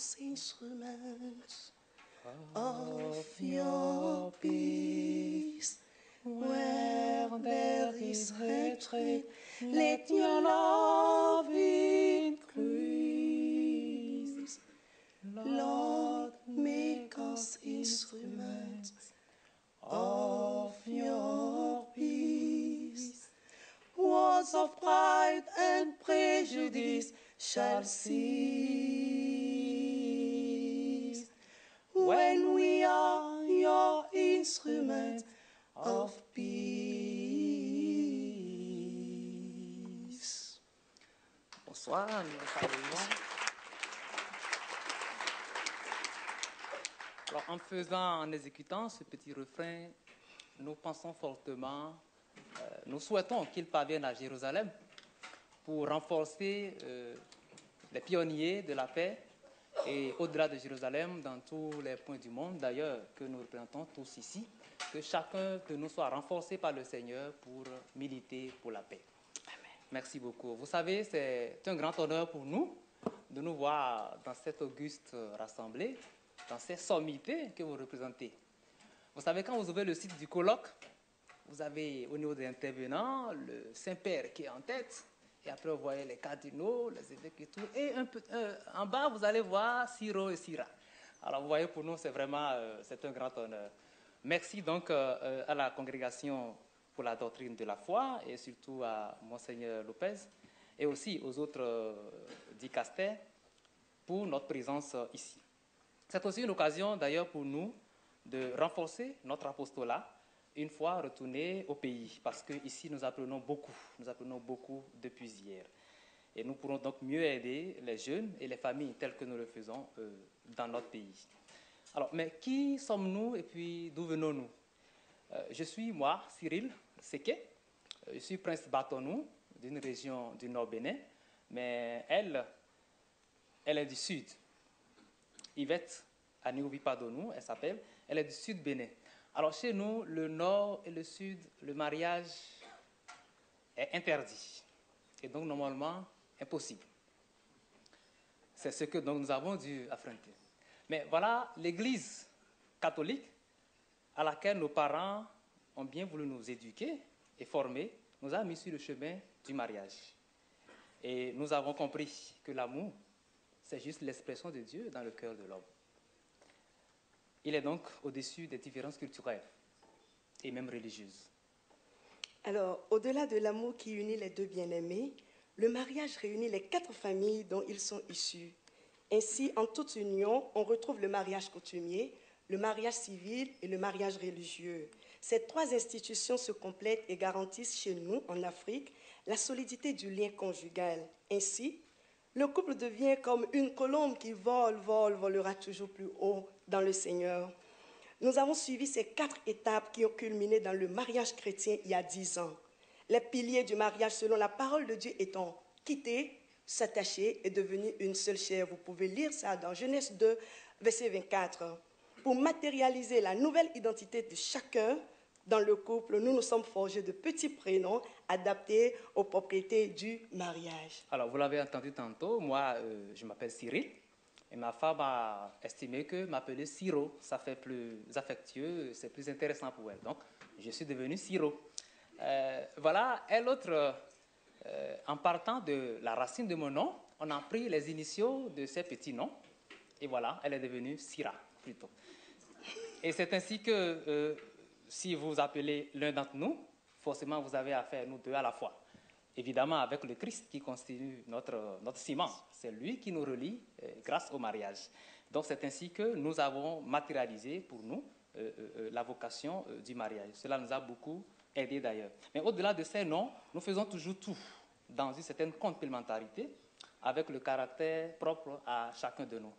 us instruments of your peace. Where there is hatred, let your love increase. Lord, make us instruments of your peace. Words of pride and prejudice shall cease when we are your instruments of peace. Bonsoir, nous saluons. Alors, en exécutant ce petit refrain, nous pensons fortement, nous souhaitons qu'il parvienne à Jérusalem pour renforcer les pionniers de la paix et au-delà de Jérusalem, dans tous les points du monde d'ailleurs que nous représentons tous ici, que chacun de nous soit renforcé par le Seigneur pour militer pour la paix. Amen. Merci beaucoup. Vous savez, c'est un grand honneur pour nous de nous voir dans cette auguste rassemblée, dans ces sommités que vous représentez. Vous savez, quand vous ouvrez le site du colloque, vous avez au niveau des intervenants le Saint-Père qui est en tête, et après vous voyez les cardinaux, les évêques et tout, et en bas vous allez voir Siro et Sira. Alors vous voyez, pour nous c'est vraiment c'est un grand honneur. Merci donc à la congrégation pour la doctrine de la foi et surtout à Monseigneur Lopez et aussi aux autres dicastères pour notre présence ici. C'est aussi une occasion d'ailleurs pour nous de renforcer notre apostolat une fois retournés au pays, parce qu'ici nous apprenons beaucoup depuis hier. Et nous pourrons donc mieux aider les jeunes et les familles telles que nous le faisons dans notre pays. Alors, mais qui sommes-nous et puis d'où venons-nous? Je suis, moi, Cyril Seke. Je suis prince Batonou, d'une région du Nord Bénin, mais elle est du Sud. Yvette Anioubi Padonou, elle s'appelle, elle est du Sud Bénin. Alors chez nous, le Nord et le Sud, le mariage est interdit et donc normalement impossible. C'est ce que donc, nous avons dû affronter. Mais voilà, l'Église catholique à laquelle nos parents ont bien voulu nous éduquer et former, nous a mis sur le chemin du mariage. Et nous avons compris que l'amour, c'est juste l'expression de Dieu dans le cœur de l'homme. Il est donc au-dessus des différences culturelles et même religieuses. Alors, au-delà de l'amour qui unit les deux bien-aimés, le mariage réunit les 4 familles dont ils sont issus. Ainsi, en toute union, on retrouve le mariage coutumier, le mariage civil et le mariage religieux. Ces 3 institutions se complètent et garantissent chez nous, en Afrique, la solidité du lien conjugal. Ainsi, le couple devient comme une colombe qui volera toujours plus haut dans le Seigneur. Nous avons suivi ces 4 étapes qui ont culminé dans le mariage chrétien il y a 10 ans. Les piliers du mariage selon la parole de Dieu étant quitter, s'attacher et devenir une seule chair. Vous pouvez lire ça dans Genèse 2, verset 24. Pour matérialiser la nouvelle identité de chacun dans le couple, nous nous sommes forgés de petits prénoms adaptés aux propriétés du mariage. Alors, vous l'avez entendu tantôt, moi, je m'appelle Cyril. Et ma femme a estimé que m'appeler Siro, ça fait plus affectueux, c'est plus intéressant pour elle. Donc, je suis devenu Siro. Voilà, et l'autre, en partant de la racine de mon nom, on a pris les initiaux de ces petits noms. Et voilà, elle est devenue Sira, plutôt. Et c'est ainsi que, si vous appelez l'un d'entre nous, forcément, vous avez affaire, nous deux, à la fois. Évidemment, avec le Christ qui constitue notre ciment. C'est lui qui nous relie grâce au mariage. Donc, c'est ainsi que nous avons matérialisé pour nous la vocation du mariage. Cela nous a beaucoup aidé d'ailleurs. Mais au-delà de ces noms, nous faisons toujours tout dans une certaine complémentarité avec le caractère propre à chacun de nous.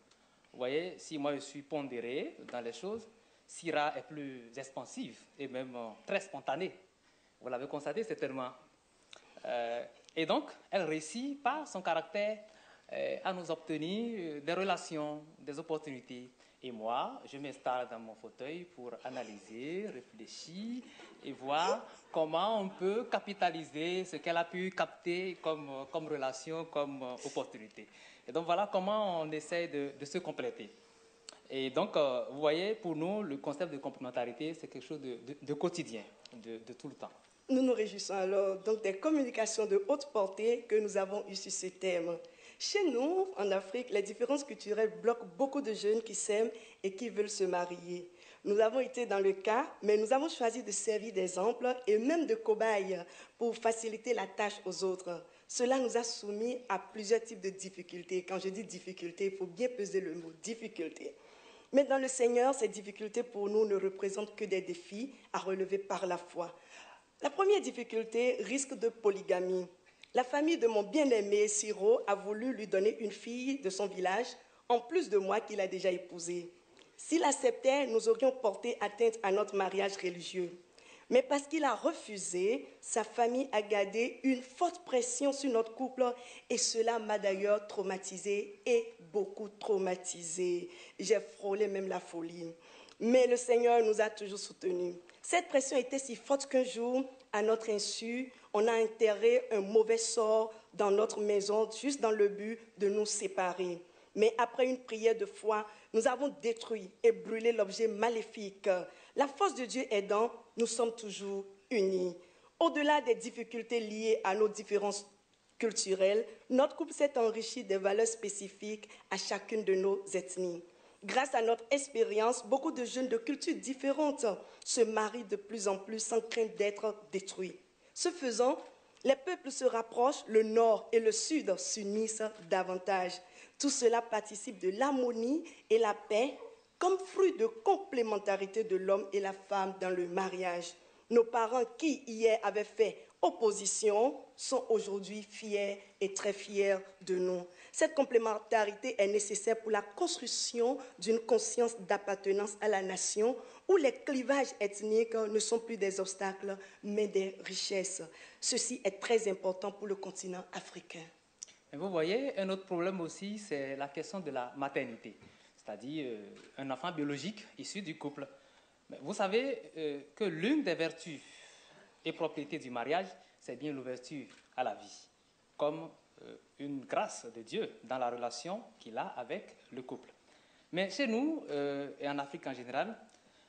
Vous voyez, si moi je suis pondéré dans les choses, Sira est plus expansive et même très spontanée. Vous l'avez constaté certainement. Et donc, elle réussit par son caractère à nous obtenir des relations, des opportunités. Et moi, je m'installe dans mon fauteuil pour analyser, réfléchir et voir comment on peut capitaliser ce qu'elle a pu capter comme relation, comme opportunité. Et donc voilà comment on essaie de se compléter. Et donc, vous voyez, pour nous, le concept de complémentarité, c'est quelque chose de quotidien, de tout le temps. Nous nous réjouissons alors donc des communications de haute portée que nous avons eues sur ce thème. Chez nous, en Afrique, les différences culturelles bloquent beaucoup de jeunes qui s'aiment et qui veulent se marier. Nous avons été dans le cas, mais nous avons choisi de servir d'exemple et même de cobayes pour faciliter la tâche aux autres. Cela nous a soumis à plusieurs types de difficultés. Quand je dis difficultés, il faut bien peser le mot difficulté. Mais dans le Seigneur, ces difficultés pour nous ne représentent que des défis à relever par la foi. La première difficulté risque de polygamie. La famille de mon bien-aimé Siro a voulu lui donner une fille de son village, en plus de moi qu'il a déjà épousée. S'il acceptait, nous aurions porté atteinte à notre mariage religieux. Mais parce qu'il a refusé, sa famille a gardé une forte pression sur notre couple et cela m'a d'ailleurs traumatisée et beaucoup traumatisée. J'ai frôlé même la folie. Mais le Seigneur nous a toujours soutenus. Cette pression était si forte qu'un jour, à notre insu, on a enterré un mauvais sort dans notre maison juste dans le but de nous séparer. Mais après une prière de foi, nous avons détruit et brûlé l'objet maléfique. La force de Dieu aidant, nous sommes toujours unis. Au-delà des difficultés liées à nos différences culturelles, notre couple s'est enrichi des valeurs spécifiques à chacune de nos ethnies. Grâce à notre expérience, beaucoup de jeunes de cultures différentes se marient de plus en plus sans crainte d'être détruits. Ce faisant, les peuples se rapprochent, le nord et le sud s'unissent davantage. Tout cela participe de l'harmonie et la paix comme fruit de complémentarité de l'homme et la femme dans le mariage. Nos parents qui hier avaient fait opposition sont aujourd'hui fiers et très fiers de nous. Cette complémentarité est nécessaire pour la construction d'une conscience d'appartenance à la nation où les clivages ethniques ne sont plus des obstacles mais des richesses. Ceci est très important pour le continent africain. Et vous voyez, un autre problème aussi, c'est la question de la maternité, c'est-à-dire un enfant biologique issu du couple. Mais vous savez que l'une des vertus et propriétés du mariage, c'est bien l'ouverture à la vie, comme une grâce de Dieu dans la relation qu'il a avec le couple. Mais chez nous, et en Afrique en général,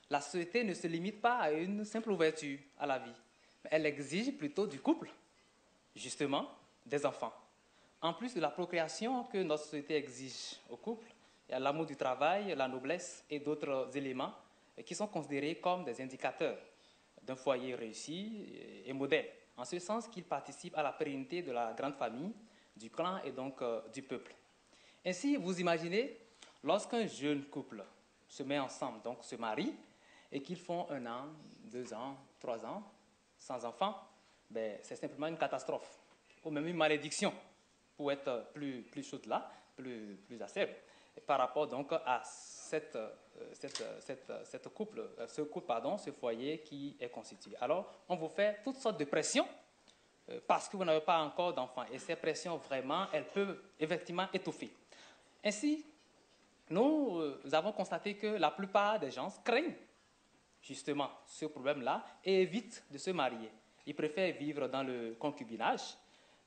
la société ne se limite pas à une simple ouverture à la vie. Elle exige plutôt du couple, justement, des enfants. En plus de la procréation que notre société exige au couple, il y a l'amour du travail, la noblesse et d'autres éléments qui sont considérés comme des indicateurs d'un foyer réussi et modèle, en ce sens qu'ils participent à la pérennité de la grande famille, du clan et donc du peuple. Ainsi, vous imaginez, lorsqu'un jeune couple se met ensemble, donc se marie, et qu'ils font 1 an, 2 ans, 3 ans, sans enfant, ben, c'est simplement une catastrophe, ou même une malédiction, pour être plus chaude là, plus acerbe, par rapport donc à ce foyer qui est constitué. Alors, on vous fait toutes sortes de pressions parce que vous n'avez pas encore d'enfants. Et ces pressions, vraiment, elles peuvent effectivement étouffer. Ainsi, nous avons constaté que la plupart des gens craignent justement ce problème-là et évitent de se marier. Ils préfèrent vivre dans le concubinage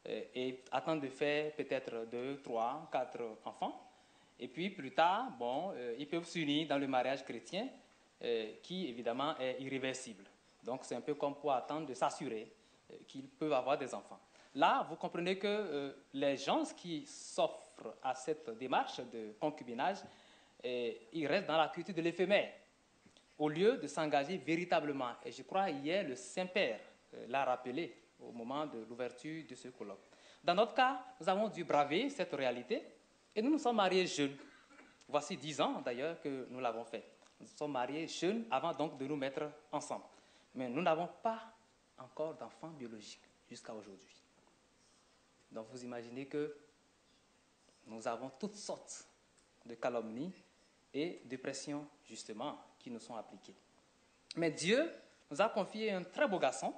et attendre de faire peut-être 2, 3, 4 enfants. Et puis plus tard, ils peuvent s'unir dans le mariage chrétien qui évidemment est irréversible. Donc c'est un peu comme pour attendre de s'assurer qu'ils peuvent avoir des enfants. Là, vous comprenez que les gens qui s'offrent à cette démarche de concubinage, ils restent dans la culture de l'éphémère, au lieu de s'engager véritablement. Et je crois hier, le Saint-Père l'a rappelé au moment de l'ouverture de ce colloque. Dans notre cas, nous avons dû braver cette réalité et nous nous sommes mariés jeunes. Voici 10 ans d'ailleurs que nous l'avons fait. Nous sommes mariés jeunes avant donc de nous mettre ensemble. Mais nous n'avons pas encore d'enfants biologiques jusqu'à aujourd'hui. Donc vous imaginez que nous avons toutes sortes de calomnies et de pressions justement qui nous sont appliquées. Mais Dieu nous a confié un très beau garçon,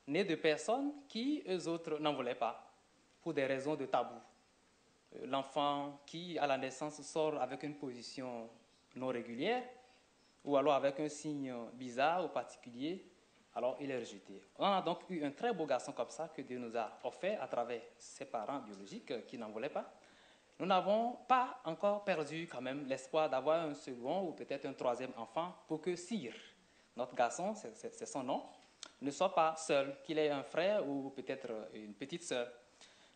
né de personnes qui, eux autres, n'en voulaient pas, pour des raisons de tabou. L'enfant qui, à la naissance, sort avec une position non régulière, ou alors avec un signe bizarre ou particulier, alors il est rejeté. On a donc eu un très beau garçon comme ça que Dieu nous a offert à travers ses parents biologiques qui n'en voulaient pas. nous n'avons pas encore perdu quand même l'espoir d'avoir un second ou peut-être un troisième enfant pour que Cyr, notre garçon, c'est son nom, ne soit pas seul, qu'il ait un frère ou peut-être une petite sœur.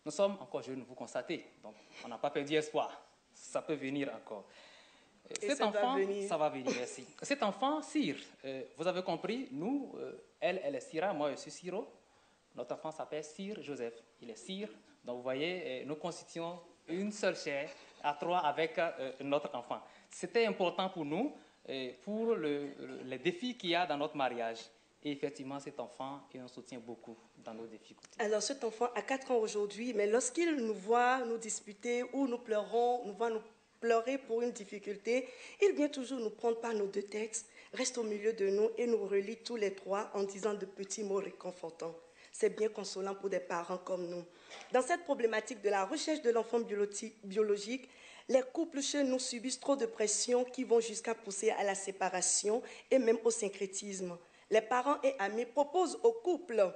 Nous sommes encore jeunes, vous constatez, donc on n'a pas perdu espoir. Ça peut venir encore. Cet enfant, ça va venir, merci. Cet enfant, Cyr, vous avez compris, nous, elle est Cyra, moi je suis Cyro. Notre enfant s'appelle Cyr Joseph. Il est Cyr, donc vous voyez, nous constituons une seule chair à trois avec notre enfant. C'était important pour nous, pour les défis qu'il y a dans notre mariage. Et effectivement, cet enfant, il nous soutient beaucoup dans nos difficultés. Alors, cet enfant a 4 ans aujourd'hui, mais lorsqu'il nous voit nous disputer ou nous pleurons, nous voit nous pleurer pour une difficulté, il vient toujours nous prendre par nos deux textes, reste au milieu de nous et nous relie tous les trois en disant de petits mots réconfortants. C'est bien consolant pour des parents comme nous. Dans cette problématique de la recherche de l'enfant biologique, les couples chez nous subissent trop de pression qui vont jusqu'à pousser à la séparation et même au syncrétisme. Les parents et amis proposent aux couples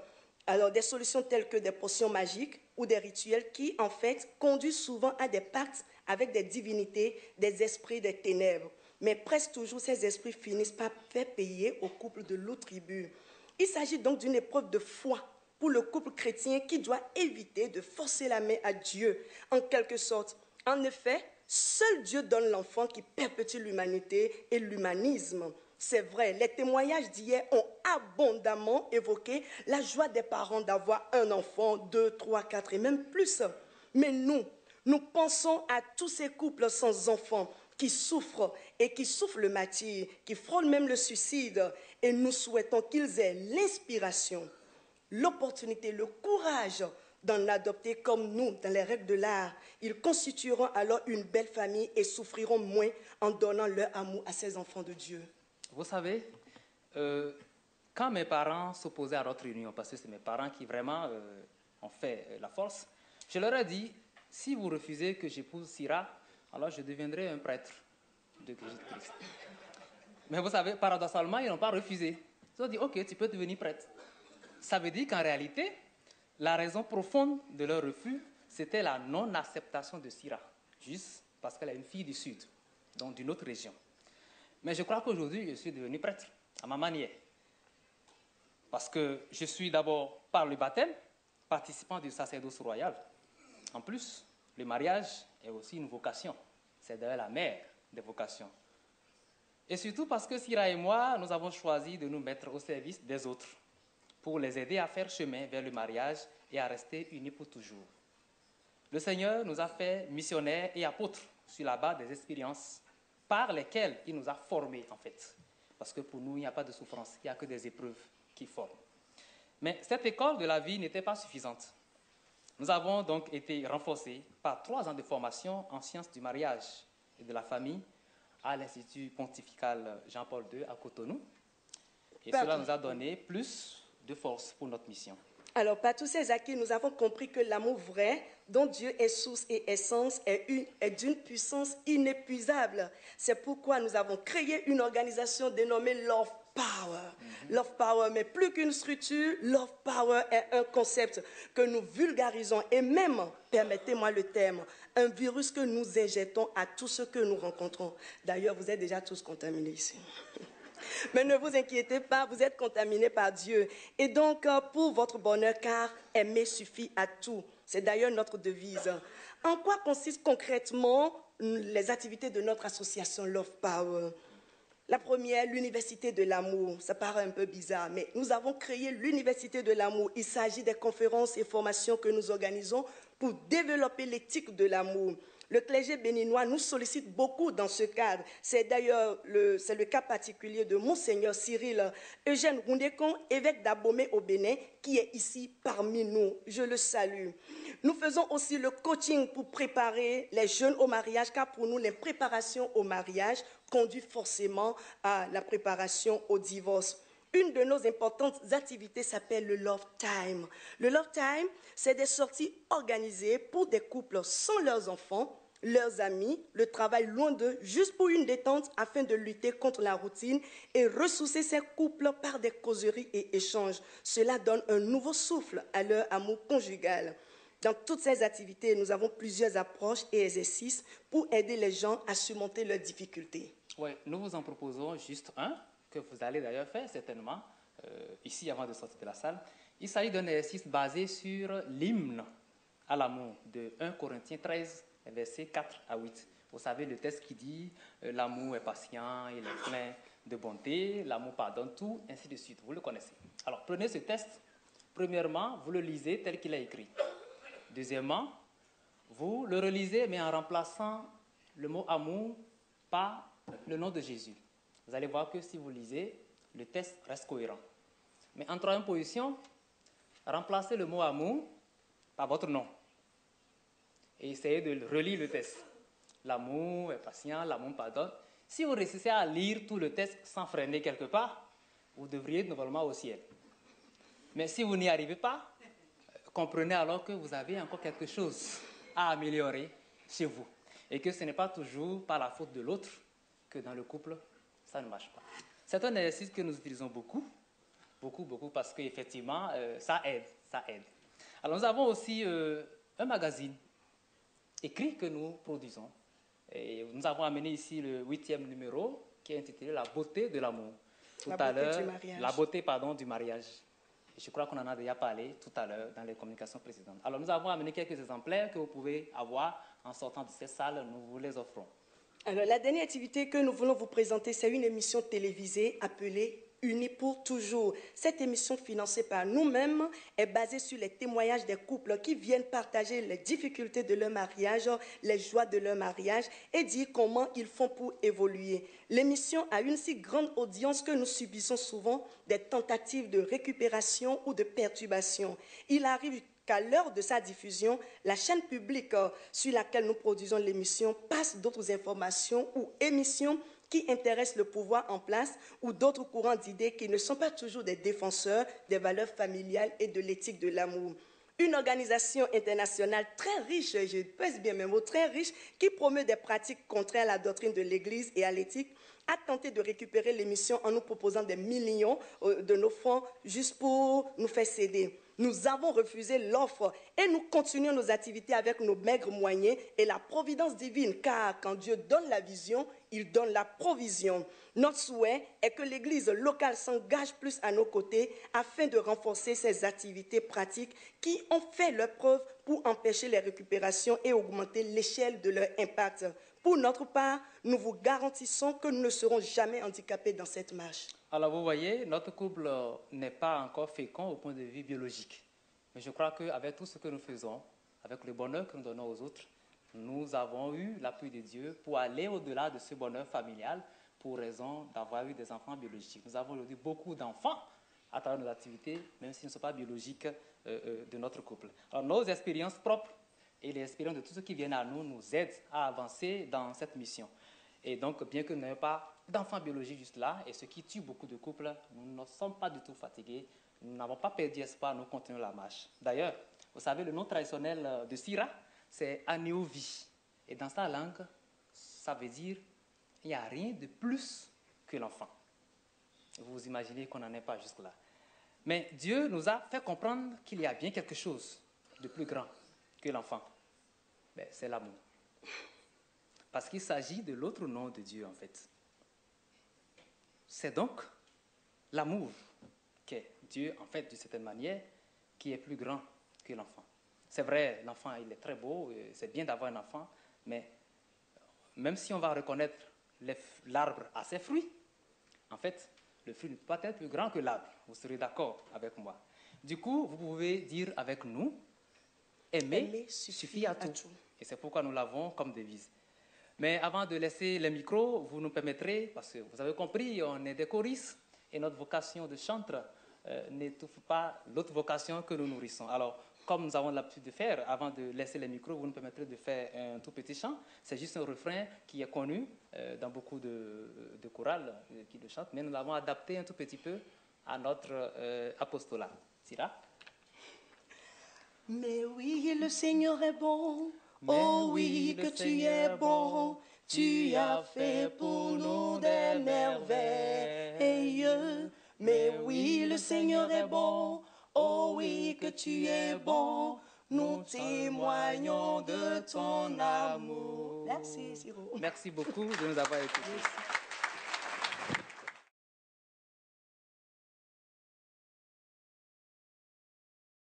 alors des solutions telles que des potions magiques ou des rituels qui, en fait, conduisent souvent à des pactes avec des divinités, des esprits des ténèbres. Mais presque toujours, ces esprits finissent par faire payer au couple de l'autre tribu. Il s'agit donc d'une épreuve de foi pour le couple chrétien qui doit éviter de forcer la main à Dieu, en quelque sorte. En effet, seul Dieu donne l'enfant qui perpétue l'humanité et l'humanisme. C'est vrai, les témoignages d'hier ont abondamment évoqué la joie des parents d'avoir un enfant, 2, 3, 4 et même plus. Mais nous pensons à tous ces couples sans enfants qui souffrent et qui souffrent le martyre, qui frôlent même le suicide. Et nous souhaitons qu'ils aient l'inspiration, l'opportunité, le courage d'en adopter comme nous, dans les règles de l'art. Ils constitueront alors une belle famille et souffriront moins en donnant leur amour à ces enfants de Dieu. Vous savez, quand mes parents s'opposaient à notre union, parce que c'est mes parents qui vraiment ont fait la force, je leur ai dit, si vous refusez que j'épouse Cyra, alors je deviendrai un prêtre de Jésus-Christ. Mais vous savez, paradoxalement, ils n'ont pas refusé. Ils ont dit, ok, tu peux devenir prêtre. Ça veut dire qu'en réalité, la raison profonde de leur refus, c'était la non-acceptation de Cyra, juste parce qu'elle est une fille du Sud, donc d'une autre région. Mais je crois qu'aujourd'hui, je suis devenu prêtre, à ma manière. Parce que je suis d'abord, par le baptême, participant du sacerdoce royal. En plus, le mariage est aussi une vocation. C'est d'ailleurs la mère des vocations. Et surtout parce que Cyra et moi, nous avons choisi de nous mettre au service des autres pour les aider à faire chemin vers le mariage et à rester unis pour toujours. Le Seigneur nous a fait missionnaires et apôtres sur la base des expériences par lesquelles il nous a formés, en fait. Parce que pour nous, il n'y a pas de souffrance, il n'y a que des épreuves qui forment. Mais cette école de la vie n'était pas suffisante. Nous avons donc été renforcés par 3 ans de formation en sciences du mariage et de la famille à l'Institut pontifical Jean-Paul II à Cotonou. Et cela nous a donné plus de force pour notre mission. Alors, par tous ces acquis, nous avons compris que l'amour vrai, dont Dieu est source et essence, est d'une puissance inépuisable. C'est pourquoi nous avons créé une organisation dénommée Love Power. Love Power, mais plus qu'une structure, Love Power est un concept que nous vulgarisons et même, permettez-moi le terme, un virus que nous injectons à tous ceux que nous rencontrons. D'ailleurs, vous êtes déjà tous contaminés ici. Mais ne vous inquiétez pas, vous êtes contaminés par Dieu. Et donc, pour votre bonheur, car aimer suffit à tout. C'est d'ailleurs notre devise. En quoi consistent concrètement les activités de notre association Love Power? La première, l'Université de l'amour. Ça paraît un peu bizarre, mais nous avons créé l'Université de l'amour. Il s'agit des conférences et formations que nous organisons pour développer l'éthique de l'amour. Le clergé béninois nous sollicite beaucoup dans ce cadre. C'est d'ailleurs le cas particulier de Monseigneur Cyril Eugène Roundécon, évêque d'Abomey au Bénin, qui est ici parmi nous. Je le salue. Nous faisons aussi le coaching pour préparer les jeunes au mariage, car pour nous, les préparations au mariage conduisent forcément à la préparation au divorce. Une de nos importantes activités s'appelle le Love Time. Le Love Time, c'est des sorties organisées pour des couples sans leurs enfants, leurs amis, le travail loin d'eux, juste pour une détente afin de lutter contre la routine et ressourcer ces couples par des causeries et échanges. Cela donne un nouveau souffle à leur amour conjugal. Dans toutes ces activités, nous avons plusieurs approches et exercices pour aider les gens à surmonter leurs difficultés. Oui, nous vous en proposons juste un, que vous allez d'ailleurs faire certainement, ici avant de sortir de la salle. Il s'agit d'un exercice basé sur l'hymne à l'amour de 1 Corinthiens 13, versets 4 à 8. Vous savez, le texte qui dit l'amour est patient, il est plein de bonté, l'amour pardonne tout, ainsi de suite. Vous le connaissez. Alors, prenez ce texte. Premièrement, vous le lisez tel qu'il est écrit. Deuxièmement, vous le relisez, mais en remplaçant le mot amour par le nom de Jésus. Vous allez voir que si vous lisez, le texte reste cohérent. Mais en troisième position, remplacez le mot amour par votre nom. Et essayez de relire le texte. L'amour est patient, l'amour pardonne. Si vous réussissez à lire tout le texte sans freiner quelque part, vous devriez être normalement au ciel. Mais si vous n'y arrivez pas, comprenez alors que vous avez encore quelque chose à améliorer chez vous. Et que ce n'est pas toujours par la faute de l'autre que dans le couple, ça ne marche pas. C'est un exercice que nous utilisons beaucoup, parce qu'effectivement, ça aide. Alors, nous avons aussi un magazine écrit que nous produisons. Et nous avons amené ici le 8e numéro qui est intitulé « La beauté de l'amour ». Tout à l'heure, la beauté du mariage. Et je crois qu'on en a déjà parlé tout à l'heure dans les communications précédentes. Alors, nous avons amené quelques exemplaires que vous pouvez avoir en sortant de cette salle. Nous vous les offrons. Alors, la dernière activité que nous voulons vous présenter, c'est une émission télévisée appelée Unis pour toujours. Cette émission financée par nous-mêmes est basée sur les témoignages des couples qui viennent partager les difficultés de leur mariage, les joies de leur mariage et dire comment ils font pour évoluer. L'émission a une si grande audience que nous subissons souvent des tentatives de récupération ou de perturbation. Il arrive qu'à l'heure de sa diffusion, la chaîne publique sur laquelle nous produisons l'émission passe d'autres informations ou émissions qui intéressent le pouvoir en place ou d'autres courants d'idées qui ne sont pas toujours des défenseurs des valeurs familiales et de l'éthique de l'amour. Une organisation internationale très riche, je pèse bien mes mots, très riche, qui promeut des pratiques contraires à la doctrine de l'Église et à l'éthique, a tenté de récupérer l'émission en nous proposant des millions de nos fonds juste pour nous faire céder. Nous avons refusé l'offre et nous continuons nos activités avec nos maigres moyens et la providence divine, car quand Dieu donne la vision, il donne la provision. Notre souhait est que l'Église locale s'engage plus à nos côtés afin de renforcer ces activités pratiques qui ont fait leur preuve pour empêcher les récupérations et augmenter l'échelle de leur impact. Pour notre part, nous vous garantissons que nous ne serons jamais handicapés dans cette marche. Alors vous voyez, notre couple n'est pas encore fécond au point de vue biologique. Mais je crois qu'avec tout ce que nous faisons, avec le bonheur que nous donnons aux autres, nous avons eu l'appui de Dieu pour aller au-delà de ce bonheur familial pour raison d'avoir eu des enfants biologiques. Nous avons aujourd'hui beaucoup d'enfants à travers nos activités, même s'ils ne sont pas biologiques de notre couple. Alors nos expériences propres et les expériences de tous ceux qui viennent à nous nous aident à avancer dans cette mission. Et donc, bien que nous n'ayons pas d'enfants biologiques juste là, et ce qui tue beaucoup de couples, nous ne sommes pas du tout fatigués, nous n'avons pas perdu espoir, nous continuons la marche. D'ailleurs, vous savez, le nom traditionnel de Sira, c'est Anéovi. Et dans sa langue, ça veut dire il n'y a rien de plus que l'enfant. Vous imaginez qu'on n'en est pas jusque-là. Mais Dieu nous a fait comprendre qu'il y a bien quelque chose de plus grand que l'enfant. C'est l'amour. Parce qu'il s'agit de l'autre nom de Dieu, en fait. C'est donc l'amour qu'est Dieu, en fait, d'une certaine manière, qui est plus grand que l'enfant. C'est vrai, l'enfant, il est très beau, c'est bien d'avoir un enfant, mais même si on va reconnaître l'arbre à ses fruits, en fait, le fruit ne peut pas être plus grand que l'arbre. Vous serez d'accord avec moi. Du coup, vous pouvez dire avec nous, aimer suffit à tout. Et c'est pourquoi nous l'avons comme devise. Mais avant de laisser le micro, vous nous permettrez, parce que vous avez compris, on est des choristes et notre vocation de chanteur n'étouffe pas l'autre vocation que nous nourrissons. Alors, comme nous avons l'habitude de faire, avant de laisser le micro, vous nous permettrez de faire un tout petit chant. C'est juste un refrain qui est connu dans beaucoup de chorales qui le chantent, mais nous l'avons adapté un tout petit peu à notre apostolat. Sira? Mais oui, le Seigneur est bon. Oh oui, que tu es bon, tu as fait pour nous des merveilles. Mais oui, le Seigneur est bon, oh oui, que tu es bon, nous témoignons de ton amour. Merci, Siro. Merci beaucoup de nous avoir écoutés. Merci.